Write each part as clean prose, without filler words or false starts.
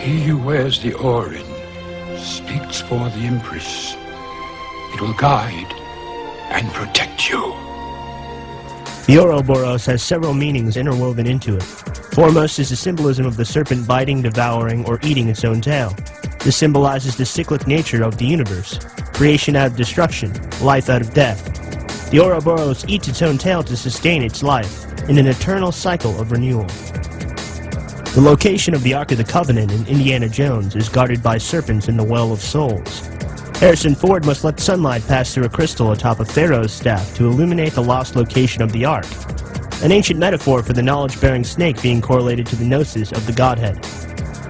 He who wears the orange speaks for the Empress. It will guide and protect you. The Ouroboros has several meanings interwoven into it. Foremost is the symbolism of the serpent biting, devouring, or eating its own tail. This symbolizes the cyclic nature of the universe, creation out of destruction, life out of death. The Ouroboros eats its own tail to sustain its life, in an eternal cycle of renewal. The location of the Ark of the Covenant in Indiana Jones is guarded by serpents in the Well of Souls. Harrison Ford must let sunlight pass through a crystal atop of Pharaoh's staff to illuminate the lost location of the Ark, an ancient metaphor for the knowledge-bearing snake being correlated to the gnosis of the Godhead.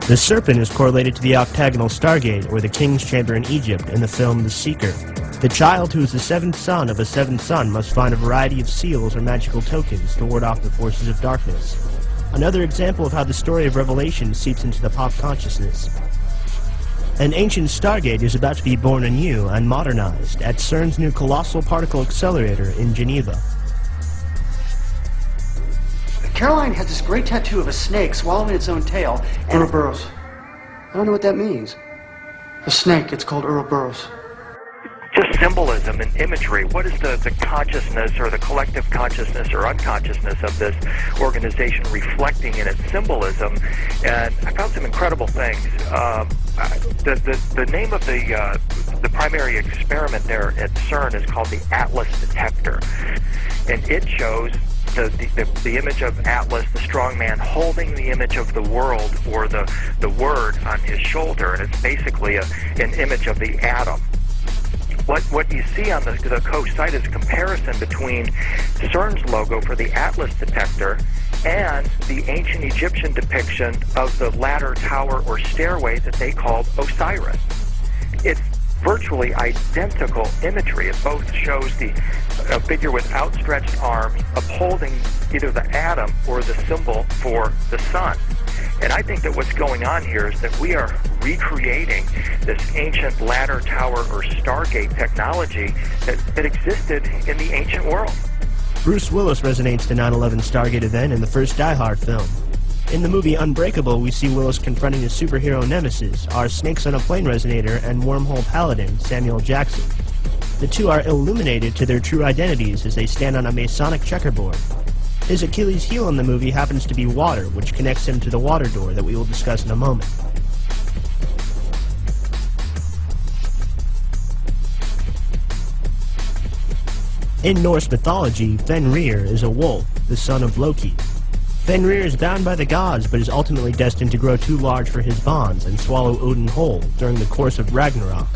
The serpent is correlated to the octagonal Stargate, or the King's Chamber in Egypt, in the film The Seeker. The child, who is the seventh son of a seventh son, must find a variety of seals or magical tokens to ward off the forces of darkness. Another example of how the story of Revelation seeps into the pop consciousness. An ancient Stargate is about to be born anew and modernized at CERN's new Colossal Particle Accelerator in Geneva. Caroline has this great tattoo of a snake swallowing its own tail, and Ouroboros. I don't know what that means. A snake, it's called Ouroboros. Just symbolism and imagery. What is the consciousness or the collective consciousness or unconsciousness of this organization reflecting in its symbolism? And I found some incredible things. The name of the primary experiment there at CERN is called the Atlas detector, and it shows the image of Atlas, the strong man, holding the image of the world or the word on his shoulder, and it's basically an image of the atom. What you see on the coast site is a comparison between CERN's logo for the Atlas detector and the ancient Egyptian depiction of the ladder, tower, or stairway that they called Osiris. It's virtually identical imagery. It both shows a figure with outstretched arms upholding either the atom or the symbol for the sun. And I think that what's going on here is that we are recreating this ancient ladder, tower, or Stargate technology that existed in the ancient world. Bruce Willis resonates the 9/11 Stargate event in the first Die Hard film. In the movie Unbreakable, we see Willis confronting his superhero nemesis, our Snakes on a Plane resonator and wormhole paladin, Samuel Jackson. The two are illuminated to their true identities as they stand on a Masonic checkerboard. His Achilles heel in the movie happens to be water, which connects him to the water door that we will discuss in a moment. In Norse mythology, Fenrir is a wolf, the son of Loki. Fenrir is bound by the gods, but is ultimately destined to grow too large for his bonds and swallow Odin whole during the course of Ragnarok.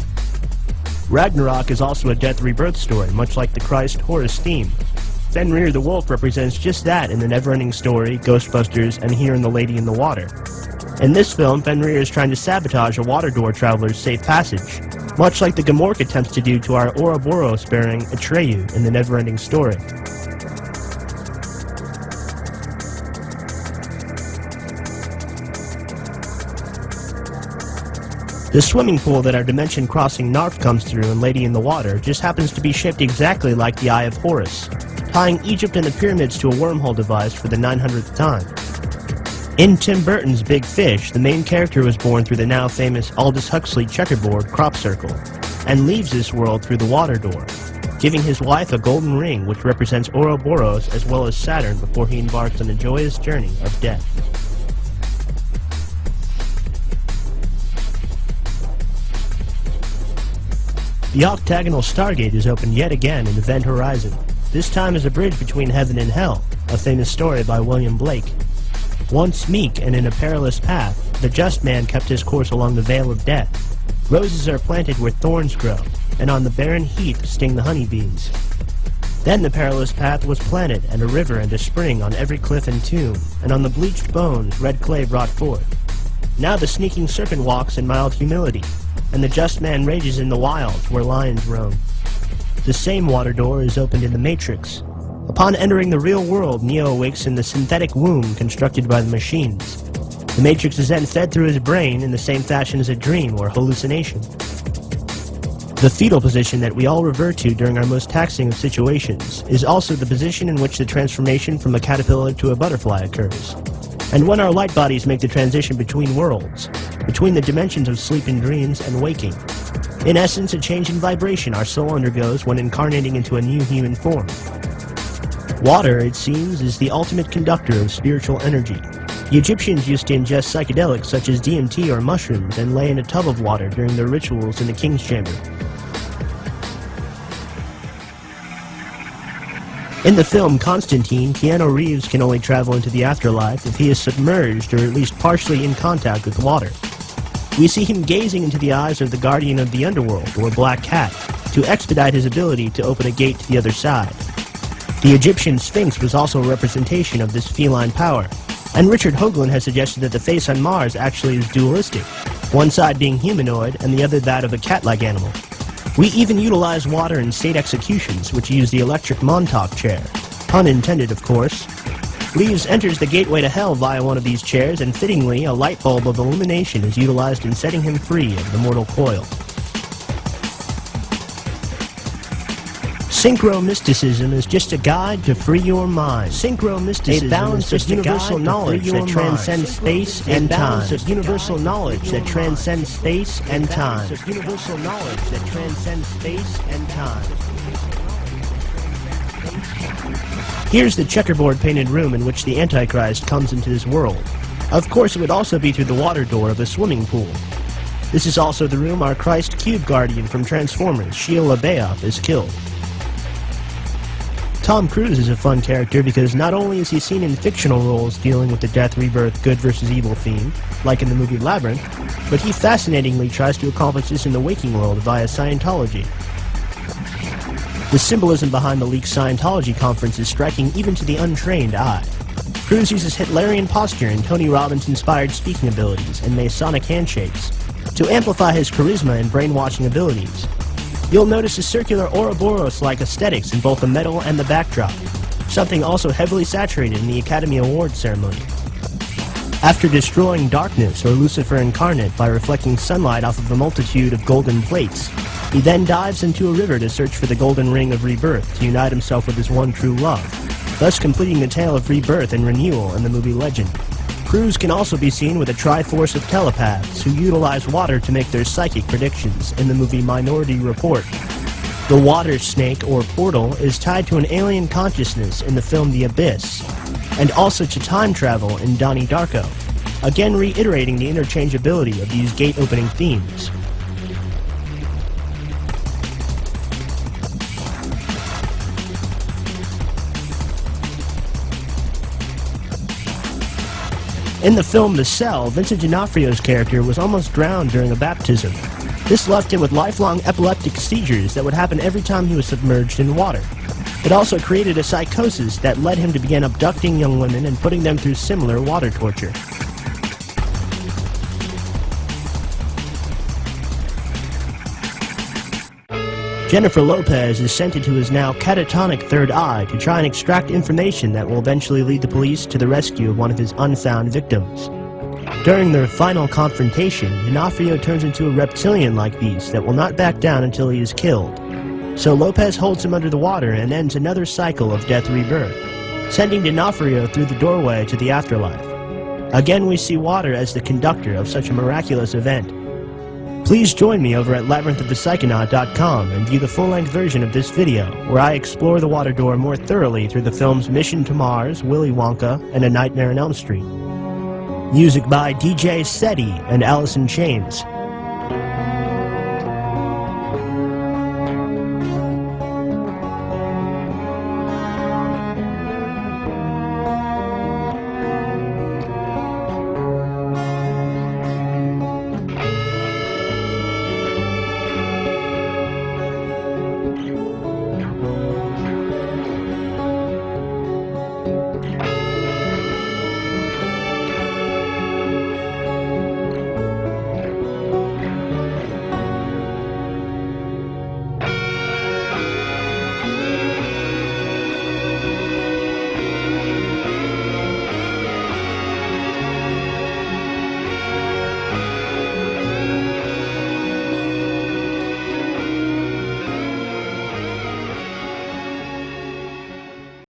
Ragnarok is also a death rebirth story, much like the Christ Horus theme. Fenrir the wolf represents just that in the Neverending Story, Ghostbusters, and here in The Lady in the Water. In this film, Fenrir is trying to sabotage a water door traveler's safe passage, much like the Gamork attempts to do to our Ouroboros-bearing Atreyu in the Neverending Story. The swimming pool that our dimension-crossing Narf comes through in Lady in the Water just happens to be shaped exactly like the Eye of Horus, tying Egypt and the pyramids to a wormhole device for the 900th time. In Tim Burton's Big Fish, the main character was born through the now famous Aldous Huxley checkerboard crop circle, and leaves this world through the water door, giving his wife a golden ring which represents Ouroboros as well as Saturn before he embarks on a joyous journey of death. The octagonal Stargate is opened yet again in Event Horizon, this time as a bridge between heaven and hell, a famous story by William Blake. Once meek and in a perilous path, the just man kept his course along the Vale of Death. Roses are planted where thorns grow, and on the barren heath sting the honeybees. Then the perilous path was planted, and a river and a spring on every cliff and tomb, and on the bleached bones red clay brought forth. Now the sneaking serpent walks in mild humility, and the just man rages in the wilds where lions roam. The same water door is opened in the Matrix. Upon entering the real world, Neo awakes in the synthetic womb constructed by the machines. The Matrix is then fed through his brain in the same fashion as a dream or hallucination. The fetal position that we all revert to during our most taxing of situations is also the position in which the transformation from a caterpillar to a butterfly occurs. and when our light bodies make the transition between worlds, between the dimensions of sleep and dreams and waking. In essence, a change in vibration our soul undergoes when incarnating into a new human form. Water, it seems, is the ultimate conductor of spiritual energy. The Egyptians used to ingest psychedelics such as DMT or mushrooms and lay in a tub of water during their rituals in the king's chamber. In the film Constantine, Keanu Reeves can only travel into the afterlife if he is submerged or at least partially in contact with water. We see him gazing into the eyes of the guardian of the underworld, or Black Cat, to expedite his ability to open a gate to the other side. The Egyptian Sphinx was also a representation of this feline power, and Richard Hoagland has suggested that the face on Mars actually is dualistic, one side being humanoid and the other that of a cat-like animal. We even utilize water in state executions, which use the electric Montauk chair. Pun intended, of course. Reeves enters the gateway to hell via one of these chairs, and fittingly, a light bulb of illumination is utilized in setting him free of the mortal coil. Synchro-mysticism is just a guide to free your mind. Synchro-mysticism is just universal knowledge that transcends space and time. Of universal knowledge that transcends space and time. Of universal knowledge that transcends space and time. Here's the checkerboard painted room in which the Antichrist comes into this world. Of course, it would also be through the water door of a swimming pool. This is also the room our Christ Cube Guardian from Transformers, Shia LaBeouf, is killed. Tom Cruise is a fun character because not only is he seen in fictional roles dealing with the death, rebirth, good versus evil theme, like in the movie Labyrinth, but he fascinatingly tries to accomplish this in the waking world via Scientology. The symbolism behind the leaked Scientology conference is striking even to the untrained eye. Cruise uses Hitlerian posture and Tony Robbins-inspired speaking abilities and Masonic handshakes to amplify his charisma and brainwashing abilities. You'll notice a circular Ouroboros-like aesthetics in both the metal and the backdrop, something also heavily saturated in the Academy Awards ceremony. After destroying darkness, or Lucifer incarnate, by reflecting sunlight off of a multitude of golden plates, he then dives into a river to search for the golden ring of rebirth to unite himself with his one true love, thus completing the tale of rebirth and renewal in the movie Legend. Cruise can also be seen with a triforce of telepaths who utilize water to make their psychic predictions in the movie Minority Report. The water snake, or portal, is tied to an alien consciousness in the film The Abyss, and also to time travel in Donnie Darko, again reiterating the interchangeability of these gate-opening themes. In the film The Cell, Vincent D'Onofrio's character was almost drowned during a baptism. This left him with lifelong epileptic seizures that would happen every time he was submerged in water. It also created a psychosis that led him to begin abducting young women and putting them through similar water torture. Jennifer Lopez is sent into his now catatonic third eye to try and extract information that will eventually lead the police to the rescue of one of his unfound victims. During their final confrontation, D'Onofrio turns into a reptilian-like beast that will not back down until he is killed. So Lopez holds him under the water and ends another cycle of death rebirth, sending D'Onofrio through the doorway to the afterlife. Again, we see water as the conductor of such a miraculous event. Please join me over at labyrinthofthepsychonaut.com and view the full-length version of this video, where I explore the water door more thoroughly through the films Mission to Mars, Willy Wonka, and A Nightmare on Elm Street. Music by DJ SETI and Alice in Chains.